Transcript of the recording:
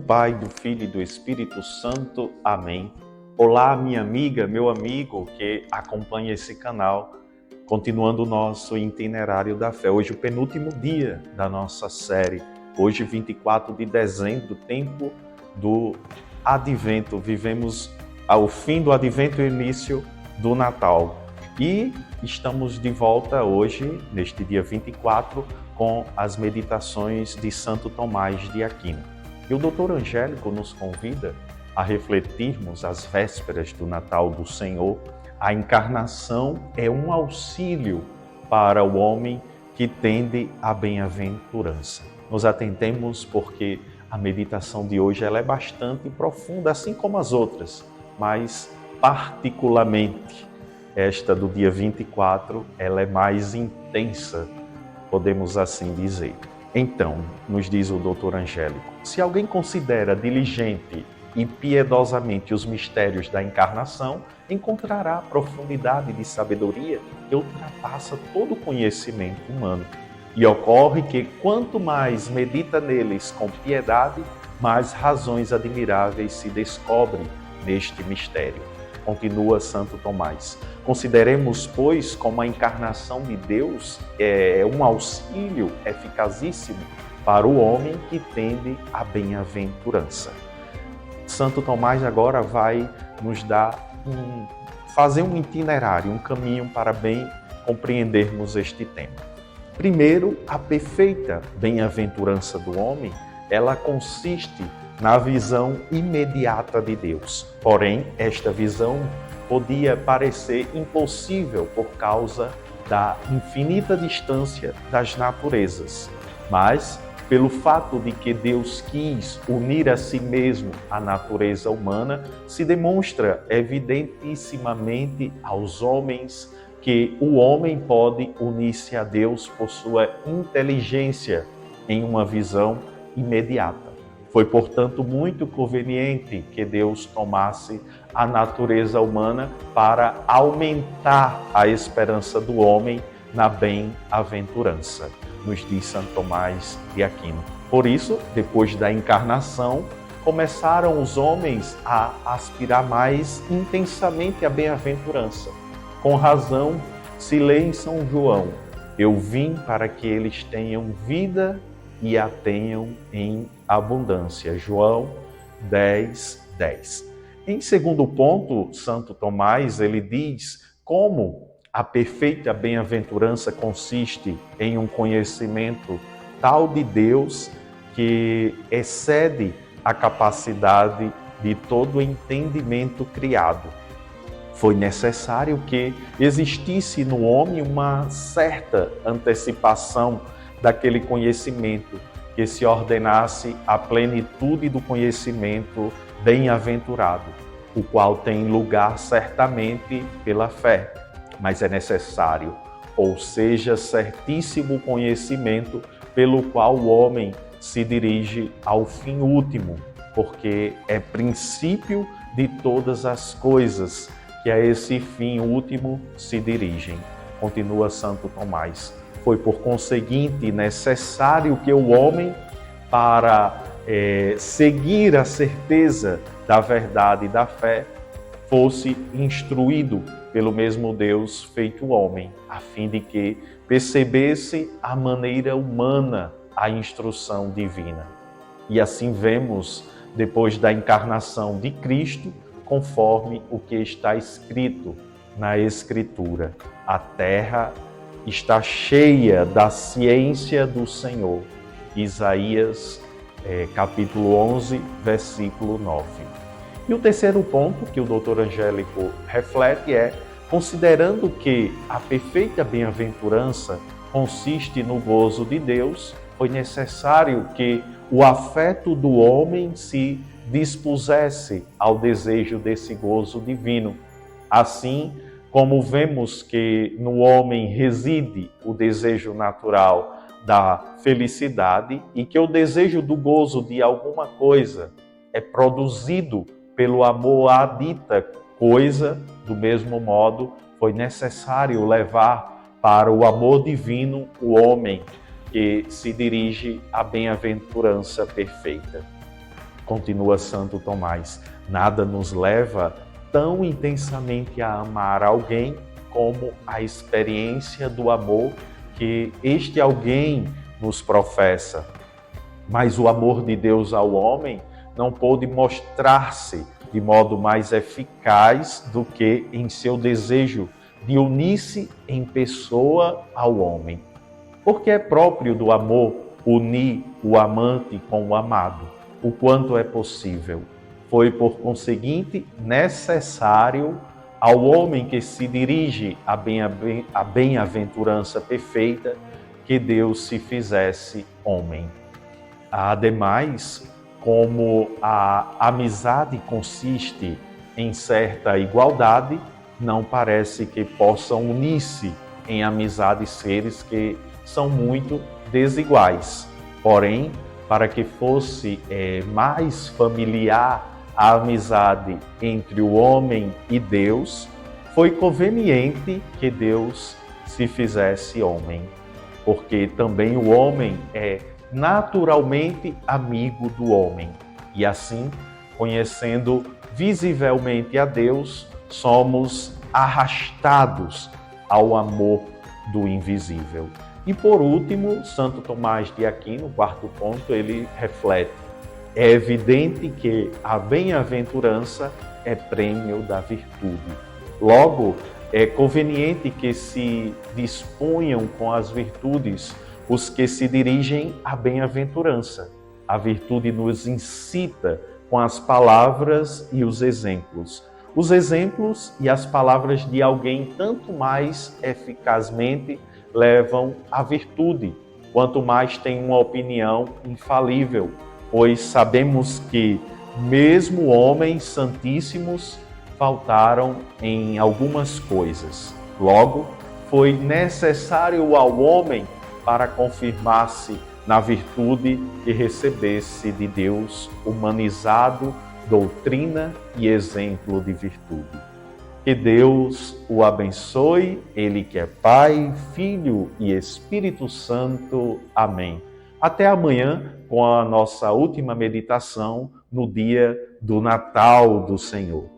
Pai, do Filho e do Espírito Santo. Amém. Olá, minha amiga, meu amigo que acompanha esse canal, continuando o nosso itinerário da fé. Hoje o penúltimo dia da nossa série. Hoje, 24 de dezembro, tempo do Advento. Vivemos ao fim do Advento e início do Natal. E estamos de volta hoje, neste dia 24, com as meditações de Santo Tomás de Aquino. E o Dr. Angélico nos convida a refletirmos as vésperas do Natal do Senhor. A encarnação é um auxílio para o homem que tende à bem-aventurança. Nos atentemos porque a meditação de hoje ela é bastante profunda, assim como as outras, mas particularmente esta do dia 24, ela é mais intensa, podemos assim dizer. Então, nos diz o Dr. Angélico, se alguém considera diligente e piedosamente os mistérios da encarnação, encontrará profundidade de sabedoria que ultrapassa todo o conhecimento humano. E ocorre que quanto mais medita neles com piedade, mais razões admiráveis se descobrem neste mistério. Continua Santo Tomás. Consideremos, pois, como a encarnação de Deus é um auxílio eficazíssimo para o homem que tende à bem-aventurança. Santo Tomás agora vai nos fazer um itinerário, um caminho para bem compreendermos este tema. Primeiro, a perfeita bem-aventurança do homem, ela consiste na visão imediata de Deus. Porém, esta visão podia parecer impossível por causa da infinita distância das naturezas. Mas, pelo fato de que Deus quis unir a si mesmo a natureza humana, se demonstra evidentissimamente aos homens que o homem pode unir-se a Deus por sua inteligência em uma visão imediata. Foi, portanto, muito conveniente que Deus tomasse a natureza humana para aumentar a esperança do homem na bem-aventurança, nos diz Santo Tomás de Aquino. Por isso, depois da encarnação, começaram os homens a aspirar mais intensamente a bem-aventurança. Com razão, se lê em São João, eu vim para que eles tenham vida e a tenham em abundância. João 10:10. Em segundo ponto, Santo Tomás, ele diz como a perfeita bem-aventurança consiste em um conhecimento tal de Deus que excede a capacidade de todo entendimento criado. Foi necessário que existisse no homem uma certa antecipação daquele conhecimento, que se ordenasse a plenitude do conhecimento bem-aventurado, o qual tem lugar certamente pela fé, mas é necessário, ou seja, certíssimo conhecimento pelo qual o homem se dirige ao fim último, porque é princípio de todas as coisas que a esse fim último se dirigem. Continua Santo Tomás. Foi, por conseguinte, necessário que o homem, para seguir a certeza da verdade e da fé, fosse instruído pelo mesmo Deus feito homem, a fim de que percebesse a maneira humana a instrução divina. E assim vemos, depois da encarnação de Cristo, conforme o que está escrito na Escritura, a terra está cheia da ciência do Senhor. Isaías, capítulo 11, versículo 9. E o terceiro ponto que o Dr. Angélico reflete é, considerando que a perfeita bem-aventurança consiste no gozo de Deus, foi necessário que o afeto do homem se dispusesse ao desejo desse gozo divino. Assim, como vemos que no homem reside o desejo natural da felicidade e que o desejo do gozo de alguma coisa é produzido pelo amor à dita coisa, do mesmo modo, foi necessário levar para o amor divino o homem que se dirige à bem-aventurança perfeita. Continua Santo Tomás, nada nos leva tão intensamente a amar alguém como a experiência do amor que este alguém nos professa. Mas o amor de Deus ao homem não pôde mostrar-se de modo mais eficaz do que em seu desejo de unir-se em pessoa ao homem. Porque é próprio do amor unir o amante com o amado, o quanto é possível. Foi, por conseguinte, necessário ao homem que se dirige à bem-aventurança perfeita que Deus se fizesse homem. Ademais, como a amizade consiste em certa igualdade, não parece que possam unir-se em amizade seres que são muito desiguais. Porém, para que fosse mais familiar a amizade entre o homem e Deus, foi conveniente que Deus se fizesse homem, porque também o homem é naturalmente amigo do homem. E assim, conhecendo visivelmente a Deus, somos arrastados ao amor do invisível. E por último, Santo Tomás de Aquino, quarto ponto, ele reflete: é evidente que a bem-aventurança é prêmio da virtude. Logo, é conveniente que se disponham com as virtudes os que se dirigem à bem-aventurança. A virtude nos incita com as palavras e os exemplos. Os exemplos e as palavras de alguém tanto mais eficazmente levam à virtude, quanto mais tem uma opinião infalível, pois sabemos que mesmo homens santíssimos faltaram em algumas coisas. Logo, foi necessário ao homem para confirmar-se na virtude que recebesse de Deus, humanizado, doutrina e exemplo de virtude. Que Deus o abençoe, Ele que é Pai, Filho e Espírito Santo. Amém. Até amanhã com a nossa última meditação no dia do Natal do Senhor.